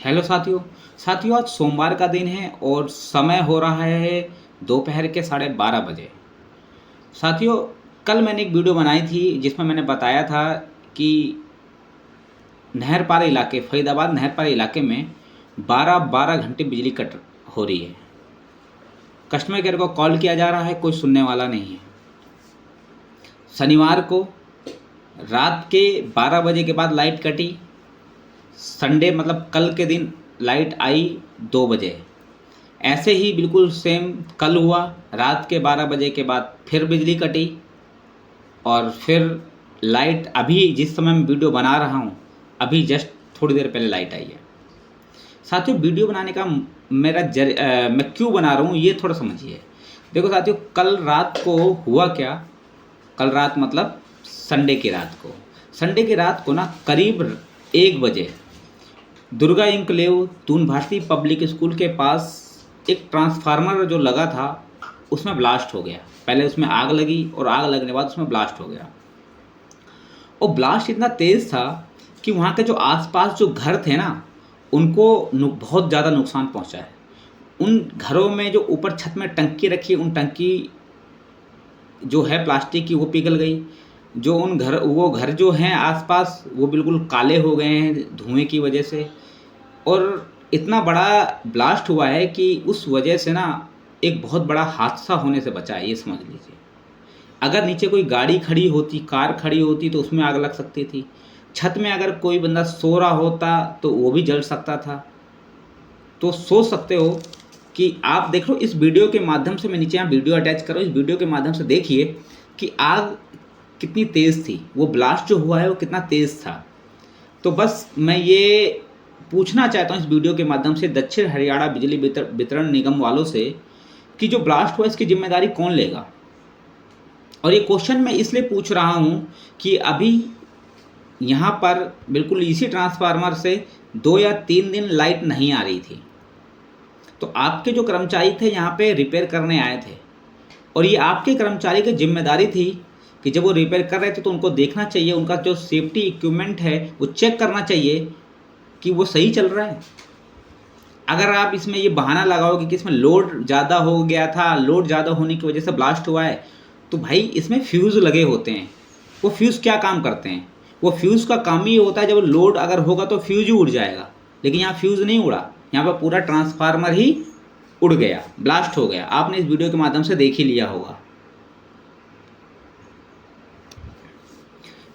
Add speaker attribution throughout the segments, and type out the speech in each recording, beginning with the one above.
Speaker 1: Hello साथियों। साथियों, आज सोमवार का दिन है और समय हो रहा है दोपहर के 12:30 बजे। साथियों, कल मैंने एक वीडियो बनाई थी जिसमें मैंने बताया था कि नहरपारा इलाके, फरीदाबाद नहरपारा इलाके में 12-12 घंटे बिजली कट हो रही है। कस्टमर केयर को कॉल किया जा रहा है, कोई सुनने वाला नहीं है। शनिवार को रात के 12 बजे के बाद लाइट कटी। संडे मतलब कल के दिन लाइट आई 2 बजे। ऐसे ही बिल्कुल सेम कल हुआ, रात के 12 बजे के बाद फिर बिजली कटी और फिर लाइट अभी जिस समय मैं वीडियो बना रहा हूँ, अभी जस्ट थोड़ी देर पहले लाइट आई है। साथियों, वीडियो बनाने का मैं क्यों बना रहा हूँ ये थोड़ा समझिए। देखो साथियों, कल रात को हुआ क्या। कल रात मतलब संडे की रात को ना करीब 1 बजे Durga enclave Doon Bharati public school के पास एक ट्रांसफार्मर जो लगा था उसमें ब्लास्ट हो गया। पहले उसमें आग लगी और आग लगने के बाद उसमें ब्लास्ट हो गया। और ब्लास्ट इतना तेज़ था कि वहाँ के जो आसपास जो घर थे ना, उनको बहुत ज़्यादा नुकसान पहुँचा है। उन घरों में जो ऊपर छत में टंकी रखी, उन टंकी जो है प्लास्टिक की वो पिघल गई। जो वो घर जो हैं आसपास वो बिल्कुल काले हो गए हैं धुएं की वजह से। और इतना बड़ा ब्लास्ट हुआ है कि उस वजह से ना एक बहुत बड़ा हादसा होने से बचा है, ये समझ लीजिए। अगर नीचे कोई गाड़ी खड़ी होती, कार खड़ी होती तो उसमें आग लग सकती थी। छत में अगर कोई बंदा सो रहा होता तो वो भी जल सकता था। तो सोच सकते हो कि आप देख लो इस वीडियो के माध्यम से, मैं नीचे यहाँ वीडियो अटैच कर रहा हूँ, इस वीडियो के माध्यम से देखिए कि आग कितनी तेज़ थी, वो ब्लास्ट जो हुआ है वो कितना तेज़ था। तो बस मैं ये पूछना चाहता हूँ इस वीडियो के माध्यम से दक्षिण हरियाणा बिजली वितरण निगम वालों से कि जो ब्लास्ट हुआ इसकी जिम्मेदारी कौन लेगा। और ये क्वेश्चन मैं इसलिए पूछ रहा हूँ कि अभी यहाँ पर बिल्कुल इसी ट्रांसफार्मर से 2 या 3 दिन लाइट नहीं आ रही थी। तो आपके जो कर्मचारी थे यहाँ पे रिपेयर करने आए थे और ये आपके कर्मचारी की जिम्मेदारी थी कि जब वो रिपेयर कर रहे थे तो उनको देखना चाहिए, उनका जो सेफ्टी इक्विपमेंट है वो चेक करना चाहिए कि वो सही चल रहा है। अगर आप इसमें ये बहाना लगाओगे कि इसमें लोड ज़्यादा हो गया था, लोड ज़्यादा होने की वजह से ब्लास्ट हुआ है, तो भाई इसमें फ्यूज़ लगे होते हैं। वो फ्यूज़ क्या काम करते हैं? वो फ्यूज़ का काम ही होता है जब लोड अगर होगा तो फ्यूज़ ही उड़ जाएगा। लेकिन यहाँ फ्यूज़ नहीं उड़ा, यहाँ पर पूरा ट्रांसफार्मर ही उड़ गया, ब्लास्ट हो गया। आपने इस वीडियो के माध्यम से देख ही लिया होगा।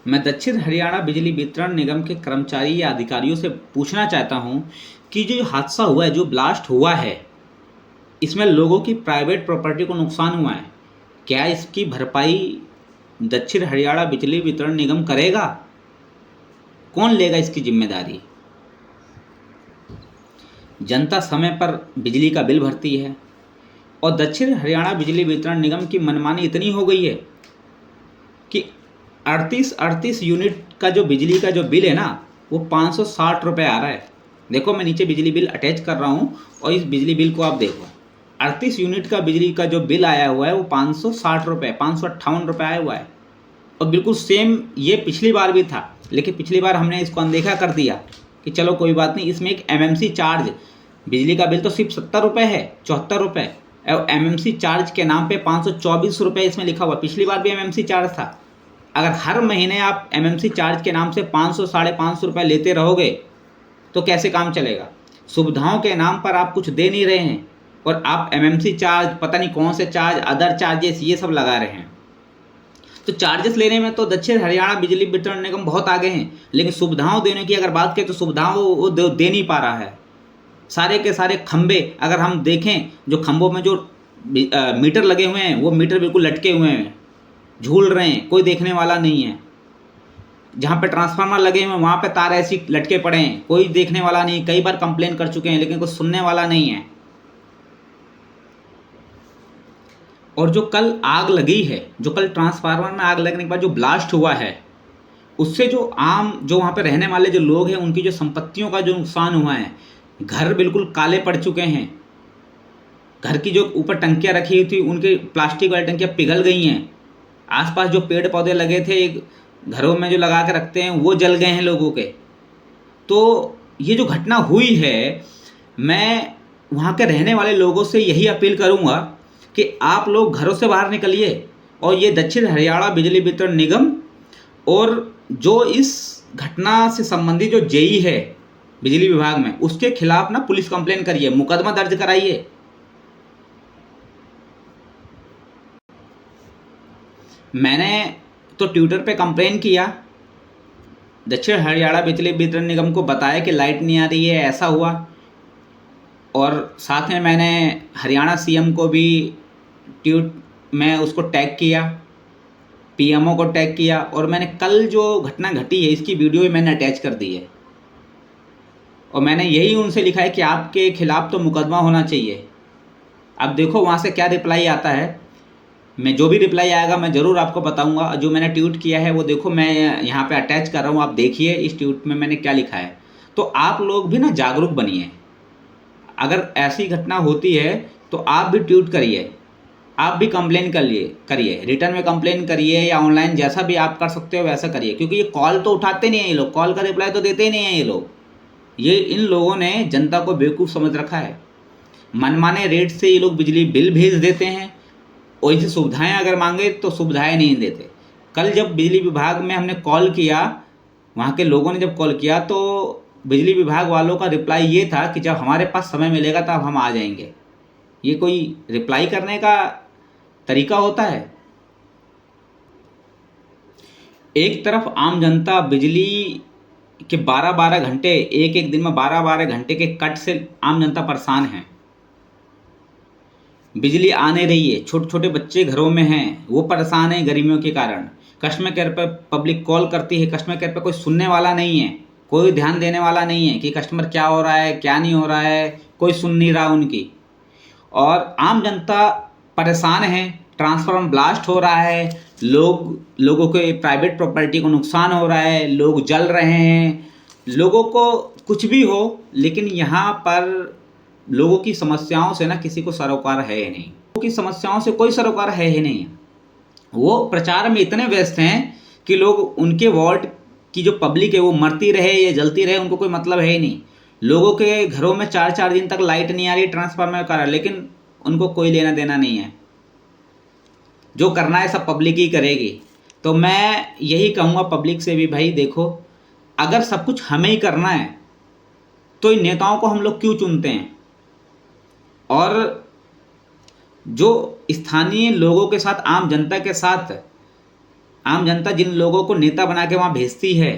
Speaker 1: मैं दक्षिण हरियाणा बिजली वितरण निगम के कर्मचारी या अधिकारियों से पूछना चाहता हूं कि जो हादसा हुआ है, जो ब्लास्ट हुआ है, इसमें लोगों की प्राइवेट प्रॉपर्टी को नुकसान हुआ है, क्या इसकी भरपाई दक्षिण हरियाणा बिजली वितरण निगम करेगा? कौन लेगा इसकी जिम्मेदारी? जनता समय पर बिजली का बिल भरती है और दक्षिण हरियाणा बिजली वितरण निगम की मनमानी इतनी हो गई है कि 38 यूनिट का जो बिजली का जो बिल है ना, वो 560 रुपये आ रहा है। देखो मैं नीचे बिजली बिल अटैच कर रहा हूँ और इस बिजली बिल को आप देखो। 38 यूनिट का बिजली का जो बिल आया हुआ है वो 560 रुपये, 558 रुपये आया हुआ है। और बिल्कुल सेम ये पिछली बार भी था, लेकिन पिछली बार हमने इसको अनदेखा कर दिया कि चलो कोई बात नहीं। इसमें एक एमएमसी चार्ज, बिजली का बिल तो सिर्फ 70 रुपये है, 74 रुपये, और एमएमसी चार्ज के नाम पे 524 रुपये इसमें लिखा हुआ। पिछली बार भी एमएमसी चार्ज था। अगर हर महीने आप एमएमसी चार्ज के नाम से 500 साढ़े 500 रुपये लेते रहोगे तो कैसे काम चलेगा? सुविधाओं के नाम पर आप कुछ दे नहीं रहे हैं और आप एमएमसी चार्ज, पता नहीं कौन से चार्ज, अदर चार्जेस, ये सब लगा रहे हैं। तो चार्जेस लेने में तो दक्षिण हरियाणा बिजली वितरण निगम बहुत आगे हैं, लेकिन सुविधाओं देने की अगर बात करें तो सुविधाओं वो दे नहीं पा रहा है। सारे के सारे खंभे अगर हम देखें, जो खंभों में जो मीटर लगे हुए हैं वो मीटर बिल्कुल लटके हुए हैं, झूल रहे हैं, कोई देखने वाला नहीं है। जहाँ पे ट्रांसफार्मर लगे हुए हैं वहाँ पे तार ऐसी लटके पड़े हैं, कोई देखने वाला नहीं। कई बार कंप्लेन कर चुके हैं लेकिन कोई सुनने वाला नहीं है। और जो कल आग लगी है, जो कल ट्रांसफार्मर में आग लगने के बाद जो ब्लास्ट हुआ है, उससे जो वहाँ पे रहने वाले जो लोग हैं उनकी जो संपत्तियों का जो नुकसान हुआ है, घर बिल्कुल काले पड़ चुके हैं। घर की जो ऊपर टंकियाँ रखी हुई थी उनकी प्लास्टिक वाली टंकियाँ पिघल गई हैं। आसपास जो पेड़ पौधे लगे थे घरों में जो लगा के रखते हैं वो जल गए हैं लोगों के। तो ये जो घटना हुई है, मैं वहाँ के रहने वाले लोगों से यही अपील करूँगा कि आप लोग घरों से बाहर निकलिए और ये दक्षिण हरियाणा बिजली वितरण निगम और जो इस घटना से संबंधित जो जेई है बिजली विभाग में, उसके खिलाफ ना पुलिस कंप्लेन करिए, मुकदमा दर्ज कराइए। मैंने तो ट्विटर पे कंप्लेन किया, दक्षिण हरियाणा बिजली वितरण निगम को बताया कि लाइट नहीं आ रही है, ऐसा हुआ। और साथ में मैंने हरियाणा सीएम को भी ट्वीट में उसको टैग किया, पीएमओ को टैग किया, और मैंने कल जो घटना घटी है इसकी वीडियो भी मैंने अटैच कर दी है। और मैंने यही उनसे लिखा है कि आपके खिलाफ़ तो मुकदमा होना चाहिए। अब देखो वहाँ से क्या रिप्लाई आता है। मैं जो भी रिप्लाई आएगा मैं ज़रूर आपको बताऊंगा। जो मैंने ट्वीट किया है वो देखो, मैं यहाँ पे अटैच कर रहा हूँ, आप देखिए इस ट्वीट में मैंने क्या लिखा है। तो आप लोग भी ना जागरूक बनिए। अगर ऐसी घटना होती है तो आप भी ट्वीट करिए, आप भी कंप्लेन करिए, रिटर्न में कंप्लेन करिए या ऑनलाइन, जैसा भी आप कर सकते हो वैसा करिए। क्योंकि ये कॉल तो उठाते नहीं हैं, ये लोग कॉल का रिप्लाई तो देते ही नहीं हैं ये लोग। ये इन लोगों ने जनता को बेवकूफ़ समझ रखा है। मनमाने रेट से ये लोग बिजली बिल भेज देते हैं, और इनसे सुविधाएं अगर मांगे तो सुविधाएं नहीं देते। कल जब बिजली विभाग में हमने कॉल किया, वहाँ के लोगों ने जब कॉल किया तो बिजली विभाग वालों का रिप्लाई ये था कि जब हमारे पास समय मिलेगा तब हम आ जाएंगे। ये कोई रिप्लाई करने का तरीका होता है? एक तरफ आम जनता बिजली के 12-12 घंटे, एक दिन में 12-12 घंटे के कट से आम जनता परेशान है। बिजली आ नहीं रही है, छोटे छोटे बच्चे घरों में हैं, वो परेशान हैं गर्मियों के कारण। कस्टमर केयर पर पब्लिक कॉल करती है, कस्टमर केयर पर कोई सुनने वाला नहीं है, कोई ध्यान देने वाला नहीं है कि कस्टमर क्या हो रहा है क्या नहीं हो रहा है, कोई सुन नहीं रहा उनकी। और आम जनता परेशान है, ट्रांसफार्मर ब्लास्ट हो रहा है, लोगों के प्राइवेट प्रॉपर्टी को नुकसान हो रहा है, लोग जल रहे हैं, लोगों को कुछ भी हो, लेकिन यहाँ पर लोगों की समस्याओं से ना किसी को सरोकार है ही नहीं। लोगों की समस्याओं से कोई सरोकार है ही नहीं। वो प्रचार में इतने व्यस्त हैं कि लोग, उनके वार्ड की जो पब्लिक है वो मरती रहे या जलती रहे, उनको कोई मतलब है ही नहीं। लोगों के घरों में 4-4 दिन तक लाइट नहीं आ रही ट्रांसफार्मर का, लेकिन उनको कोई लेना देना नहीं है। जो करना है सब पब्लिक ही करेगी। तो मैं यही कहूँगा पब्लिक से भी, भाई देखो, अगर सब कुछ हमें ही करना है तो इन नेताओं को हम लोग क्यों चुनते हैं? और जो स्थानीय लोगों के साथ, आम जनता के साथ, आम जनता जिन लोगों को नेता बना के वहाँ भेजती है,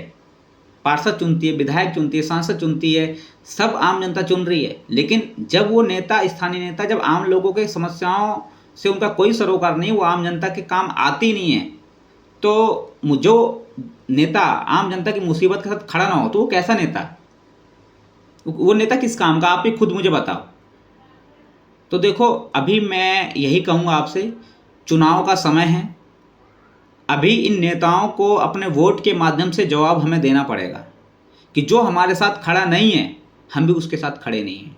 Speaker 1: पार्षद चुनती है, विधायक चुनती है, सांसद चुनती है, सब आम जनता चुन रही है। लेकिन जब वो नेता, स्थानीय नेता, जब आम लोगों के समस्याओं से उनका कोई सरोकार नहीं, वो आम जनता के काम आती नहीं है, तो जो नेता आम जनता की मुसीबत के साथ खड़ा ना हो तो वो कैसा नेता? वो नेता किस काम का? आप ही खुद मुझे बताओ। तो देखो, अभी मैं यही कहूँगा आपसे, चुनाव का समय है। अभी इन नेताओं को अपने वोट के माध्यम से जवाब हमें देना पड़ेगा कि जो हमारे साथ खड़ा नहीं है हम भी उसके साथ खड़े नहीं हैं।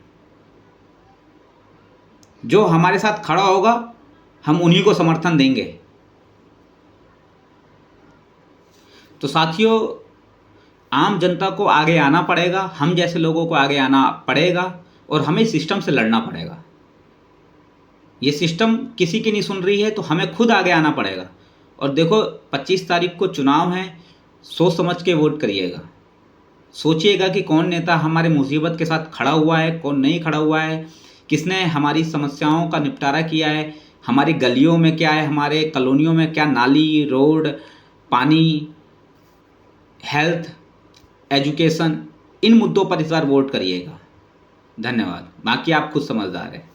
Speaker 1: जो हमारे साथ खड़ा होगा हम उन्हीं को समर्थन देंगे। तो साथियों, आम जनता को आगे आना पड़ेगा, हम जैसे लोगों को आगे आना पड़ेगा, और हमें सिस्टम से लड़ना पड़ेगा। ये सिस्टम किसी की नहीं सुन रही है तो हमें खुद आगे आना पड़ेगा। और देखो, 25 तारीख को चुनाव है, सोच समझ के वोट करिएगा। सोचिएगा कि कौन नेता हमारे मुसीबत के साथ खड़ा हुआ है, कौन नहीं खड़ा हुआ है, किसने हमारी समस्याओं का निपटारा किया है, हमारी गलियों में क्या है, हमारे कॉलोनियों में क्या, नाली, रोड, पानी, हेल्थ, एजुकेशन, इन मुद्दों पर इस बार वोट करिएगा। धन्यवाद। बाकी आप खुद समझदार हैं।